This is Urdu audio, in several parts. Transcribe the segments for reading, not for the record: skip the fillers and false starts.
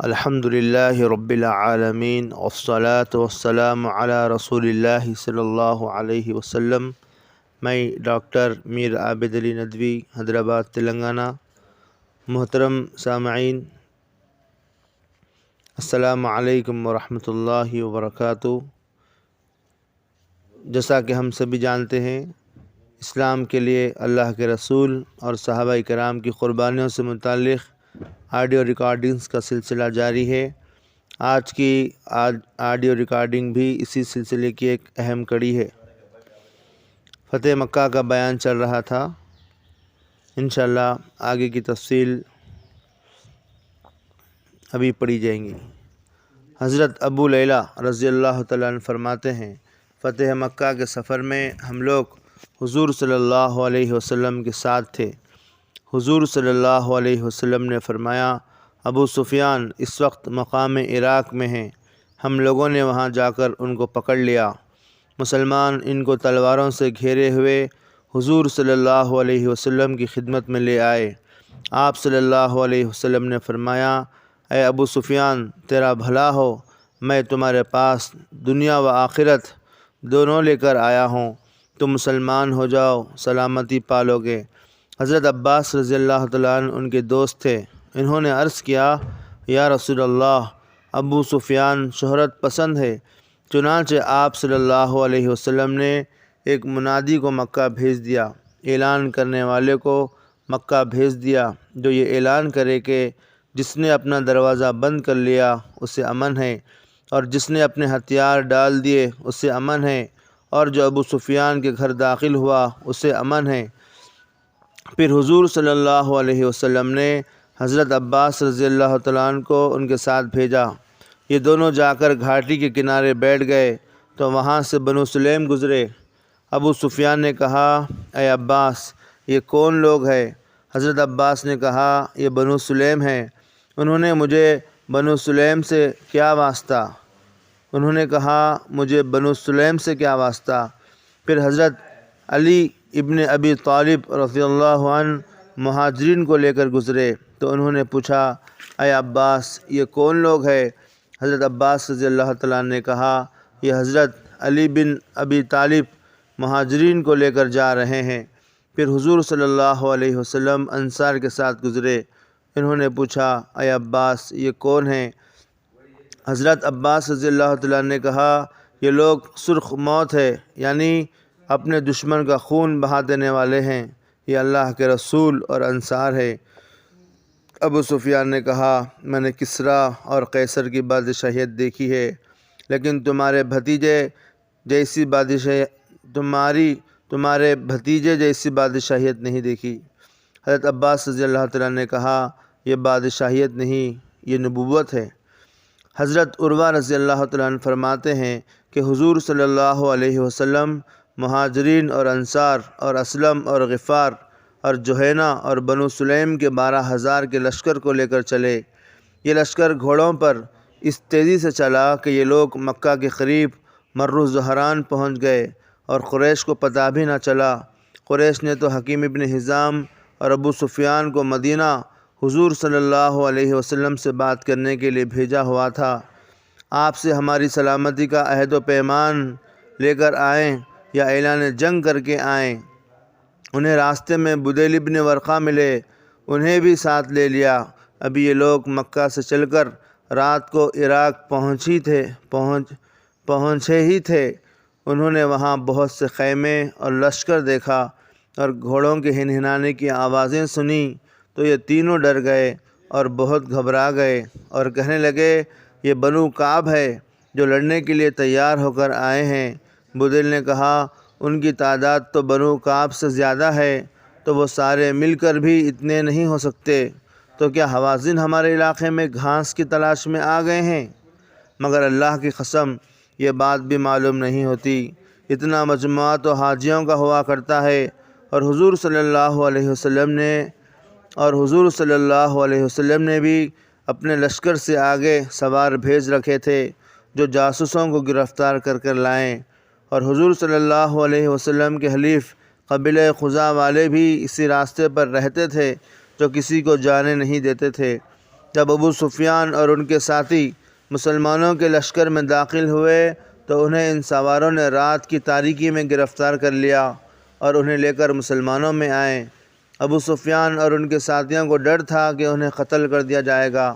الحمدللہ رب العالمین والصلاة والسلام علی رسول اللہ صلی اللہ علیہ وسلم۔ میں ڈاکٹر میر عابد علی ندوی، حیدرآباد، تلنگانہ۔ محترم سامعین، السلام علیکم ورحمۃ اللہ وبرکاتہ۔ جیسا کہ ہم سبھی جانتے ہیں، اسلام کے لیے اللہ کے رسول اور صحابہ کرام کی قربانیوں سے متعلق آڈیو ریکارڈنگز کا سلسلہ جاری ہے۔ آج کی آڈیو ریکارڈنگ بھی اسی سلسلے کی ایک اہم کڑی ہے۔ فتح مکہ کا بیان چل رہا تھا، انشاءاللہ آگے کی تفصیل ابھی پڑھی جائیں گی۔ حضرت ابو لیلہ رضی اللہ تعالیٰ عنہ فرماتے ہیں، فتح مکہ کے سفر میں ہم لوگ حضور صلی اللہ علیہ وسلم کے ساتھ تھے۔ حضور صلی اللہ علیہ وسلم نے فرمایا، ابو سفیان اس وقت مقام عراق میں ہیں، ہم لوگوں نے وہاں جا کر ان کو پکڑ لیا۔ مسلمان ان کو تلواروں سے گھیرے ہوئے حضور صلی اللہ علیہ وسلم کی خدمت میں لے آئے۔ آپ صلی اللہ علیہ وسلم نے فرمایا، اے ابو سفیان، تیرا بھلا ہو، میں تمہارے پاس دنیا و آخرت دونوں لے کر آیا ہوں، تم مسلمان ہو جاؤ، سلامتی پالو گے۔ حضرت عباس رضی اللہ تعالیٰ عنہ ان کے دوست تھے۔ انہوں نے عرض کیا، یا رسول اللہ، ابو سفیان شہرت پسند ہے۔ چنانچہ آپ صلی اللہ علیہ وسلم نے ایک منادی کو مکہ بھیج دیا، اعلان کرنے والے کو مکہ بھیج دیا، جو یہ اعلان کرے کہ جس نے اپنا دروازہ بند کر لیا اسے امن ہے، اور جس نے اپنے ہتھیار ڈال دیے اسے امن ہے، اور جو ابو سفیان کے گھر داخل ہوا اسے امن ہے۔ پھر حضور صلی اللہ علیہ وسلم نے حضرت عباس رضی اللہ تعالیٰ عنہ کو ان کے ساتھ بھیجا۔ یہ دونوں جا کر گھاٹی کے کنارے بیٹھ گئے تو وہاں سے بنو سلیم گزرے۔ ابو سفیان نے کہا، اے عباس، یہ کون لوگ ہے؟ حضرت عباس نے کہا، یہ بنو سلیم ہیں۔ انہوں نے مجھے بنو سلیم سے کیا واسطہ؟ انہوں نے کہا، مجھے بنو سلیم سے کیا واسطہ؟ پھر حضرت علی ابن ابی طالب رضی اللہ عنہ مہاجرین کو لے کر گزرے تو انہوں نے پوچھا، اے عباس، یہ کون لوگ ہیں؟ حضرت عباس رضی اللہ تعالیٰ عنہ نے کہا، یہ حضرت علی بن ابی طالب مہاجرین کو لے کر جا رہے ہیں۔ پھر حضور صلی اللہ علیہ وسلم انصار کے ساتھ گزرے۔ انہوں نے پوچھا، اے عباس، یہ کون ہیں؟ حضرت عباس رضی اللہ تعالیٰ عنہ نے کہا، یہ لوگ سرخ موت ہے، یعنی اپنے دشمن کا خون بہا دینے والے ہیں، یہ اللہ کے رسول اور انصار ہے۔ ابو سفیان نے کہا، میں نے کسریٰ اور قیصر کی بادشاہیت دیکھی ہے، لیکن تمہارے بھتیجے جیسی بادشاہیت نہیں دیکھی۔ حضرت عباس رضی اللہ تعالیٰ نے کہا، یہ بادشاہیت نہیں، یہ نبوت ہے۔ حضرت عروہ رضی اللہ تعالیٰ عنہ فرماتے ہیں کہ حضور صلی اللہ علیہ وسلم مہاجرین اور انصار اور اسلم اور غفار اور جوہینہ اور بنو سلیم کے 12,000 کے لشکر کو لے کر چلے۔ یہ لشکر گھوڑوں پر اس تیزی سے چلا کہ یہ لوگ مکہ کے قریب مر الزہران پہنچ گئے اور قریش کو پتہ بھی نہ چلا۔ قریش نے تو حکیم ابن حزام اور ابو سفیان کو مدینہ حضور صلی اللہ علیہ وسلم سے بات کرنے کے لیے بھیجا ہوا تھا۔ آپ سے ہماری سلامتی کا عہد و پیمان لے کر آئیں یا اعلان جنگ کر کے آئیں۔ انہیں راستے میں بدیل ابن ورقہ ملے، انہیں بھی ساتھ لے لیا۔ ابھی یہ لوگ مکہ سے چل کر رات کو عراق پہنچے ہی تھے۔ انہوں نے وہاں بہت سے خیمے اور لشکر دیکھا اور گھوڑوں کے ہنہنانے کی آوازیں سنیں تو یہ تینوں ڈر گئے اور بہت گھبرا گئے اور کہنے لگے، یہ بنو کعب ہے جو لڑنے کے لیے تیار ہو کر آئے ہیں۔ بدیل نے کہا، ان کی تعداد تو بنو کعب سے زیادہ ہے، تو وہ سارے مل کر بھی اتنے نہیں ہو سکتے، تو کیا ہوازن ہمارے علاقے میں گھاس کی تلاش میں آ گئے ہیں؟ مگر اللہ کی قسم، یہ بات بھی معلوم نہیں ہوتی۔ اتنا مجموعہ تو حاجیوں کا ہوا کرتا ہے، اور حضور صلی اللہ علیہ وسلم نے بھی اپنے لشکر سے آگے سوار بھیج رکھے تھے جو جاسوسوں کو گرفتار کر لائیں، اور حضور صلی اللہ علیہ وسلم کے حلیف قبیلہ خزاع والے بھی اسی راستے پر رہتے تھے جو کسی کو جانے نہیں دیتے تھے۔ جب ابو سفیان اور ان کے ساتھی مسلمانوں کے لشکر میں داخل ہوئے تو انہیں ان سواروں نے رات کی تاریکی میں گرفتار کر لیا اور انہیں لے کر مسلمانوں میں آئے۔ ابو سفیان اور ان کے ساتھیوں کو ڈر تھا کہ انہیں قتل کر دیا جائے گا۔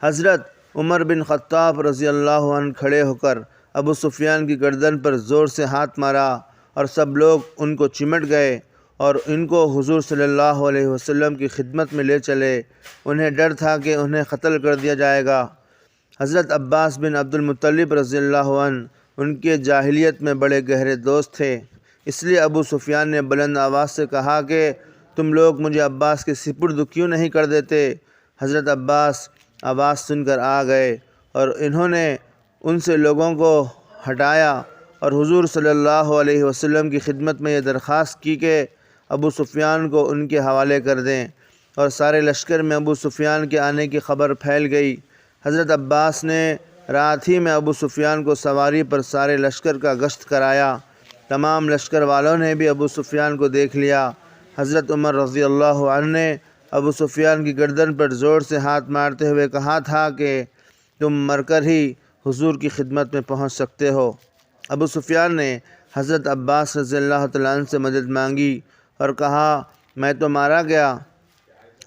حضرت عمر بن خطاب رضی اللہ عنہ کھڑے ہو کر ابو سفیان کی گردن پر زور سے ہاتھ مارا اور سب لوگ ان کو چمٹ گئے اور ان کو حضور صلی اللہ علیہ وسلم کی خدمت میں لے چلے۔ انہیں ڈر تھا کہ انہیں قتل کر دیا جائے گا۔ حضرت عباس بن عبد المطلب رضی اللہ عنہ ان کے جاہلیت میں بڑے گہرے دوست تھے، اس لیے ابو سفیان نے بلند آواز سے کہا کہ تم لوگ مجھے عباس کے سپرد کیوں نہیں کر دیتے؟ حضرت عباس آواز سن کر آ گئے اور انہوں نے ان سے لوگوں کو ہٹایا اور حضور صلی اللہ علیہ وسلم کی خدمت میں یہ درخواست کی کہ ابو سفیان کو ان کے حوالے کر دیں، اور سارے لشکر میں ابو سفیان کے آنے کی خبر پھیل گئی۔ حضرت عباس نے رات ہی میں ابو سفیان کو سواری پر سارے لشکر کا گشت کرایا۔ تمام لشکر والوں نے بھی ابو سفیان کو دیکھ لیا۔ حضرت عمر رضی اللہ عنہ نے ابو سفیان کی گردن پر زور سے ہاتھ مارتے ہوئے کہا تھا کہ تم مر کر ہی حضور کی خدمت میں پہنچ سکتے ہو۔ ابو سفیان نے حضرت عباس رضی اللہ تعالیٰ عنہ سے مدد مانگی اور کہا میں تو مارا گیا۔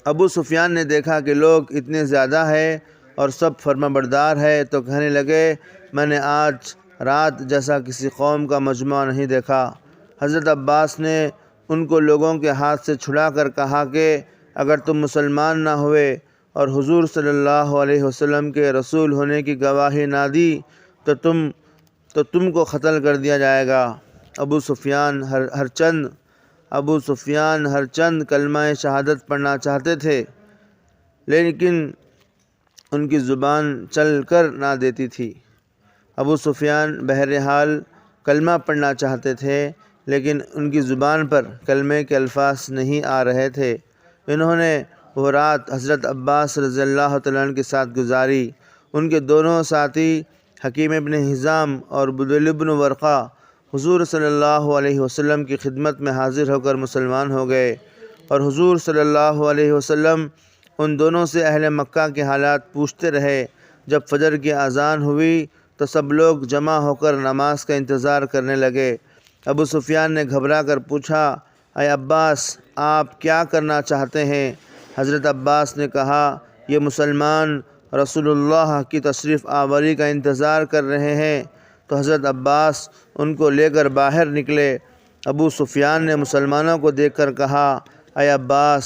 ابو سفیان نے دیکھا کہ لوگ اتنے زیادہ ہیں اور سب فرما بردار ہے تو کہنے لگے میں نے آج رات جیسا کسی قوم کا مجمع نہیں دیکھا۔ حضرت عباس نے ان کو لوگوں کے ہاتھ سے چھڑا کر کہا کہ اگر تم مسلمان نہ ہوئے اور حضور صلی اللہ علیہ وسلم کے رسول ہونے کی گواہی نہ دی تو تم کو قتل کر دیا جائے گا۔ ابو سفیان ہر چند کلمہ شہادت پڑھنا چاہتے تھے لیکن ان کی زبان چل کر نہ دیتی تھی۔ ابو سفیان بہرحال کلمہ پڑھنا چاہتے تھے لیکن ان کی زبان پر کلمے کے الفاظ نہیں آ رہے تھے۔ انہوں نے وہ رات حضرت عباس رضی اللہ تعالیٰ عنہ کے ساتھ گزاری۔ ان کے دونوں ساتھی حکیم ابن حزام اور بدیل بن ورقہ حضور صلی اللہ علیہ وسلم کی خدمت میں حاضر ہو کر مسلمان ہو گئے، اور حضور صلی اللہ علیہ وسلم ان دونوں سے اہل مکہ کے حالات پوچھتے رہے۔ جب فجر کی اذان ہوئی تو سب لوگ جمع ہو کر نماز کا انتظار کرنے لگے۔ ابو سفیان نے گھبرا کر پوچھا اے عباس آپ کیا کرنا چاہتے ہیں؟ حضرت عباس نے کہا یہ مسلمان رسول اللہ کی تشریف آوری کا انتظار کر رہے ہیں۔ تو حضرت عباس ان کو لے کر باہر نکلے۔ ابو سفیان نے مسلمانوں کو دیکھ کر کہا اے عباس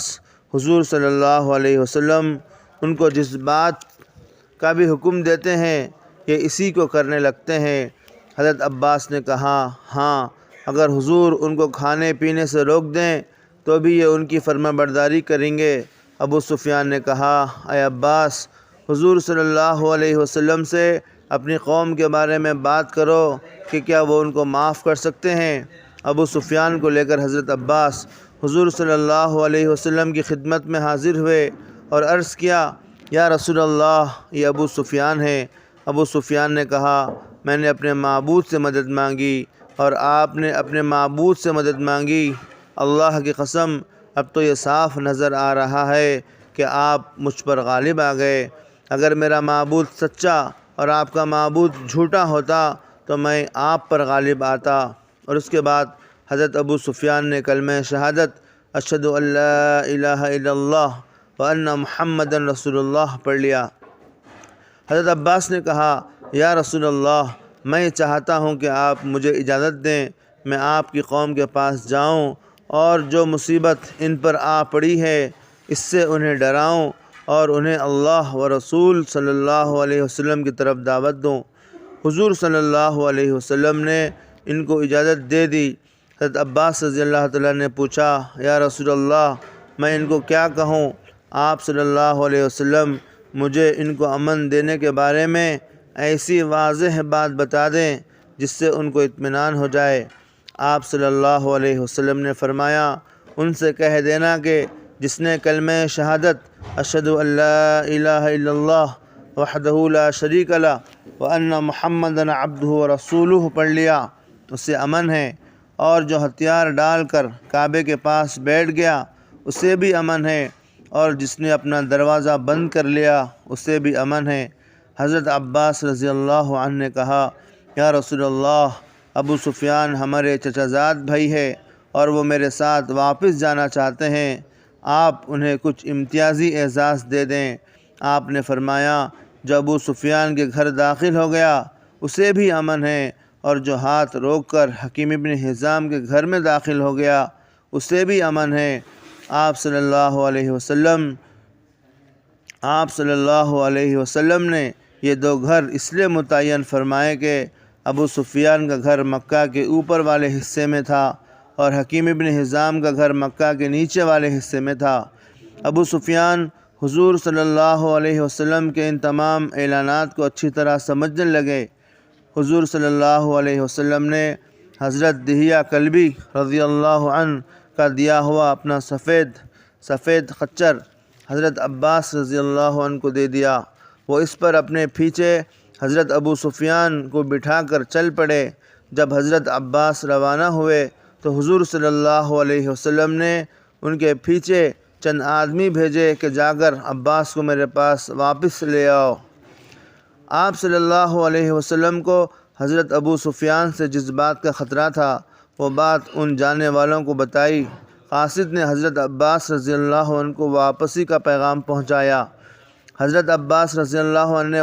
حضور صلی اللہ علیہ وسلم ان کو جس بات کا بھی حکم دیتے ہیں یہ اسی کو کرنے لگتے ہیں۔ حضرت عباس نے کہا ہاں اگر حضور ان کو کھانے پینے سے روک دیں تو بھی یہ ان کی فرما برداری کریں گے۔ ابو سفیان نے کہا اے عباس حضور صلی اللہ علیہ وسلم سے اپنی قوم کے بارے میں بات کرو کہ کیا وہ ان کو معاف کر سکتے ہیں۔ ابو سفیان کو لے کر حضرت عباس حضور صلی اللہ علیہ وسلم کی خدمت میں حاضر ہوئے اور عرض کیا یا رسول اللہ یہ ابو سفیان ہیں۔ ابو سفیان نے کہا میں نے اپنے معبود سے مدد مانگی اور آپ نے اپنے معبود سے مدد مانگی۔ اللہ کی قسم اب تو یہ صاف نظر آ رہا ہے کہ آپ مجھ پر غالب آ گئے۔ اگر میرا معبود سچا اور آپ کا معبود جھوٹا ہوتا تو میں آپ پر غالب آتا۔ اور اس کے بعد حضرت ابو سفیان نے کلمہ شہادت اشہد ان لا الہ الا اللہ وان محمد رسول اللہ پڑھ لیا۔ حضرت عباس نے کہا یا رسول اللہ میں چاہتا ہوں کہ آپ مجھے اجازت دیں میں آپ کی قوم کے پاس جاؤں اور جو مصیبت ان پر آ پڑی ہے اس سے انہیں ڈراؤں اور انہیں اللہ و رسول صلی اللہ علیہ وسلم کی طرف دعوت دوں۔ حضور صلی اللہ علیہ وسلم نے ان کو اجازت دے دی۔ حضرت عباس رضی اللہ تعالیٰ نے پوچھا یا رسول اللہ میں ان کو کیا کہوں؟ آپ صلی اللہ علیہ وسلم مجھے ان کو امن دینے کے بارے میں ایسی واضح بات بتا دیں جس سے ان کو اطمینان ہو جائے۔ آپ صلی اللہ علیہ وسلم نے فرمایا ان سے کہہ دینا کہ جس نے کلمہ شہادت اشہد ان لا الہ الا اللہ وحدہ لا شریک لہ وان محمد عبدہ ورسولہ پڑھ لیا اسے امن ہے، اور جو ہتھیار ڈال کر کعبے کے پاس بیٹھ گیا اسے بھی امن ہے، اور جس نے اپنا دروازہ بند کر لیا اسے بھی امن ہے۔ حضرت عباس رضی اللہ عنہ نے کہا، یا رسول اللہ، ابو سفیان ہمارے چچا زاد بھائی ہے اور وہ میرے ساتھ واپس جانا چاہتے ہیں، آپ انہیں کچھ امتیازی اعزاز دے دیں۔ آپ نے فرمایا، جو ابو سفیان کے گھر داخل ہو گیا اسے بھی امن ہے، اور جو ہاتھ روک کر حکیم ابن حزام کے گھر میں داخل ہو گیا اسے بھی امن ہے۔ آپ صلی اللہ علیہ وسلم نے یہ دو گھر اس لیے متعین فرمائے کہ ابو سفیان کا گھر مکہ کے اوپر والے حصے میں تھا اور حکیم ابن حزام کا گھر مکہ کے نیچے والے حصے میں تھا۔ ابو سفیان حضور صلی اللہ علیہ وسلم کے ان تمام اعلانات کو اچھی طرح سمجھنے لگے۔ حضور صلی اللہ علیہ وسلم نے حضرت دہیہ کلبی رضی اللہ عنہ کا دیا ہوا اپنا سفید خچر حضرت عباس رضی اللہ عنہ کو دے دیا۔ وہ اس پر اپنے پیچھے حضرت ابو سفیان کو بٹھا کر چل پڑے۔ جب حضرت عباس روانہ ہوئے تو حضور صلی اللہ علیہ وسلم نے ان کے پیچھے چند آدمی بھیجے کہ جا کر عباس کو میرے پاس واپس لے آؤ۔ آپ صلی اللہ علیہ وسلم کو حضرت ابو سفیان سے جس بات کا خطرہ تھا وہ بات ان جانے والوں کو بتائی۔ قاصد نے حضرت عباس رضی اللہ عنہ کو واپسی کا پیغام پہنچایا۔ حضرت عباس رضی اللہ عنہ نے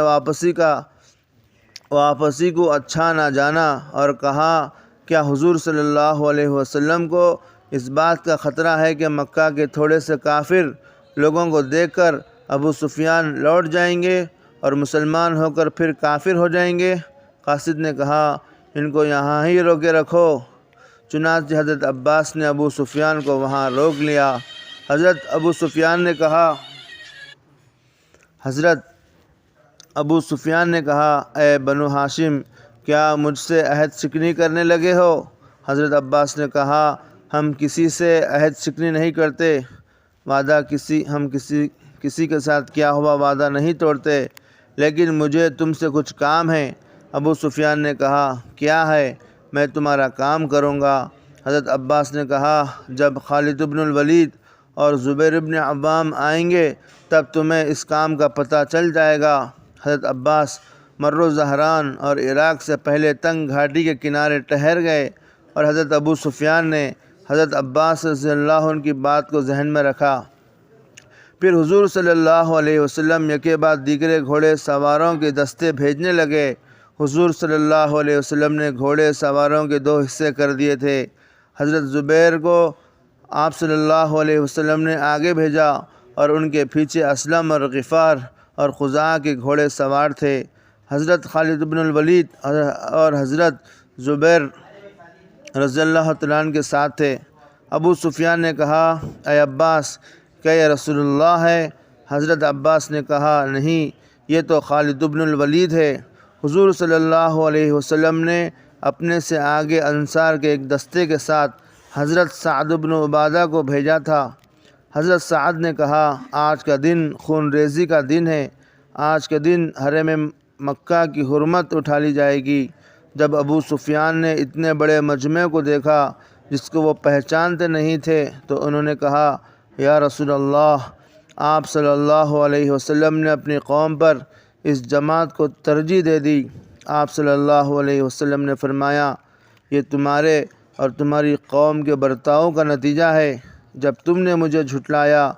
واپسی کو اچھا نہ جانا اور کہا، کیا حضور صلی اللہ علیہ وسلم کو اس بات کا خطرہ ہے کہ مکہ کے تھوڑے سے کافر لوگوں کو دیکھ کر ابو سفیان لوٹ جائیں گے اور مسلمان ہو کر پھر کافر ہو جائیں گے؟ قاصد نے کہا، ان کو یہاں ہی روکے رکھو۔ چنانچہ حضرت عباس نے ابو سفیان کو وہاں روک لیا۔ حضرت ابو سفیان نے کہا، اے بنو ہاشم، کیا مجھ سے عہد شکنی کرنے لگے ہو؟ حضرت عباس نے کہا، ہم کسی سے عہد شکنی نہیں کرتے، ہم کسی کے ساتھ کیا ہوا وعدہ نہیں توڑتے، لیکن مجھے تم سے کچھ کام ہے۔ ابو سفیان نے کہا، کیا ہے؟ میں تمہارا کام کروں گا۔ حضرت عباس نے کہا، جب خالد بن الولید اور زبیر بن عوام آئیں گے تب تمہیں اس کام کا پتہ چل جائے گا۔ حضرت عباس مر و زہران اور عراق سے پہلے تنگ گھاٹی کے کنارے ٹھہر گئے اور حضرت ابو سفیان نے حضرت عباس رضی اللہ عنہ کی بات کو ذہن میں رکھا۔ پھر حضور صلی اللہ علیہ وسلم یکے بعد دیگرے گھوڑے سواروں کے دستے بھیجنے لگے۔ حضور صلی اللہ علیہ وسلم نے گھوڑے سواروں کے دو حصے کر دیے تھے۔ حضرت زبیر کو آپ صلی اللہ علیہ وسلم نے آگے بھیجا اور ان کے پیچھے اسلم اور غفار اور خزاعہ کے گھوڑے سوار تھے۔ حضرت خالد بن الولید اور حضرت زبیر رضی اللہ تعالیٰ عنہ کے ساتھ تھے۔ ابو سفیان نے کہا، اے عباس، کیا یہ رسول اللہ ہے؟ حضرت عباس نے کہا، نہیں، یہ تو خالد بن الولید ہے۔ حضور صلی اللہ علیہ وسلم نے اپنے سے آگے انصار کے ایک دستے کے ساتھ حضرت سعد بن عبادہ کو بھیجا تھا۔ حضرت سعد نے کہا، آج کا دن خون ریزی کا دن ہے، آج کے دن حرم مکہ کی حرمت اٹھا لی جائے گی۔ جب ابو سفیان نے اتنے بڑے مجمع کو دیکھا جس کو وہ پہچانتے نہیں تھے تو انہوں نے کہا، یا رسول اللہ، آپ صلی اللہ علیہ وسلم نے اپنی قوم پر اس جماعت کو ترجیح دے دی۔ آپ صلی اللہ علیہ وسلم نے فرمایا، یہ تمہارے اور تمہاری قوم کے برتاؤ کا نتیجہ ہے۔ جب تم نے مجھے جھٹلایا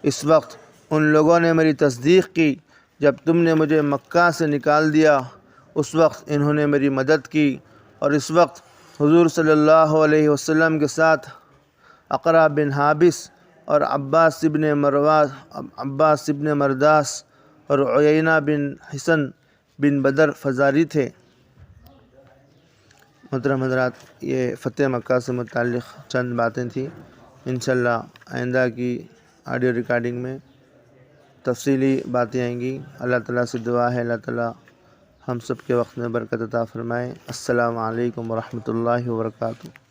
اس وقت ان لوگوں نے میری تصدیق کی، جب تم نے مجھے مکہ سے نکال دیا اس وقت انہوں نے میری مدد کی، اور اس وقت حضور صلی اللہ علیہ وسلم کے ساتھ اقرع بن حابس اور عباس ابن مرداس اور عیینہ بن حصن بن بدر فزاری تھے۔ محترم حضرات، یہ فتح مکہ سے متعلق چند باتیں تھیں۔ انشاءاللہ آئندہ کی آڈیو ریکارڈنگ میں تفصیلی باتیں آئیں گی۔ اللہ تعالیٰ سے دعا ہے اللہ تعالیٰ ہم سب کے وقت میں برکت عطا فرمائے۔ السلام علیکم ورحمۃ اللہ وبرکاتہ۔